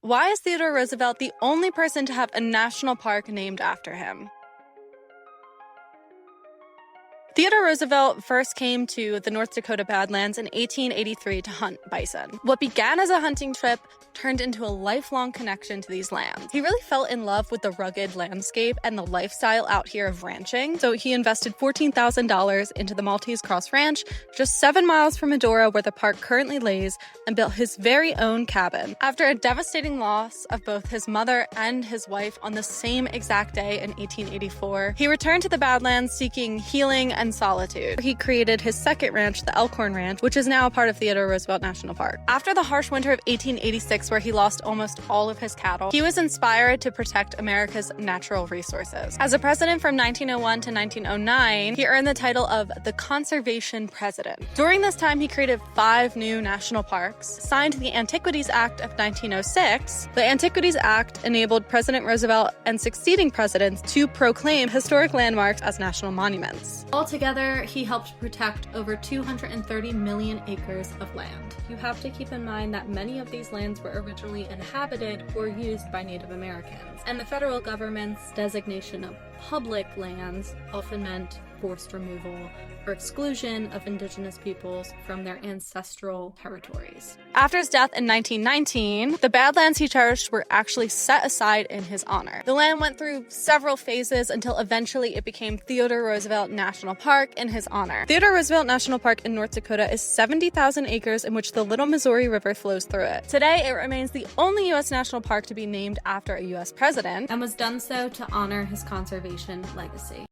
Why is Theodore Roosevelt the only person to have a national park named after him? Theodore Roosevelt first came to the North Dakota Badlands in 1883 to hunt bison. What began as a hunting trip turned into a lifelong connection to these lands. He really fell in love with the rugged landscape and the lifestyle out here of ranching, so he invested $14,000 into the Maltese Cross Ranch, just 7 miles from Medora where the park currently lays, and built his very own cabin. After a devastating loss of both his mother and his wife on the same exact day in 1884, he returned to the Badlands seeking healing and solitude. He created his second ranch, the Elkhorn Ranch, which is now a part of Theodore Roosevelt National Park. After the harsh winter of 1886, where he lost almost all of his cattle, he was inspired to protect America's natural resources. As a president from 1901 to 1909, he earned the title of the Conservation President. During this time, he created 5 new national parks, signed the Antiquities Act of 1906. The Antiquities Act enabled President Roosevelt and succeeding presidents to proclaim historic landmarks as national monuments. Altogether, he helped protect over 230 million acres of land. You have to keep in mind that many of these lands were originally inhabited or used by Native Americans, and the federal government's designation of public lands often meant forced removal or exclusion of indigenous peoples from their ancestral territories. After his death in 1919, the Badlands he cherished were actually set aside in his honor. The land went through several phases until eventually it became Theodore Roosevelt National Park in his honor. Theodore Roosevelt National Park in North Dakota is 70,000 acres in which the Little Missouri River flows through it. Today, it remains the only U.S. national park to be named after a U.S. president, and was done so to honor his conservation legacy.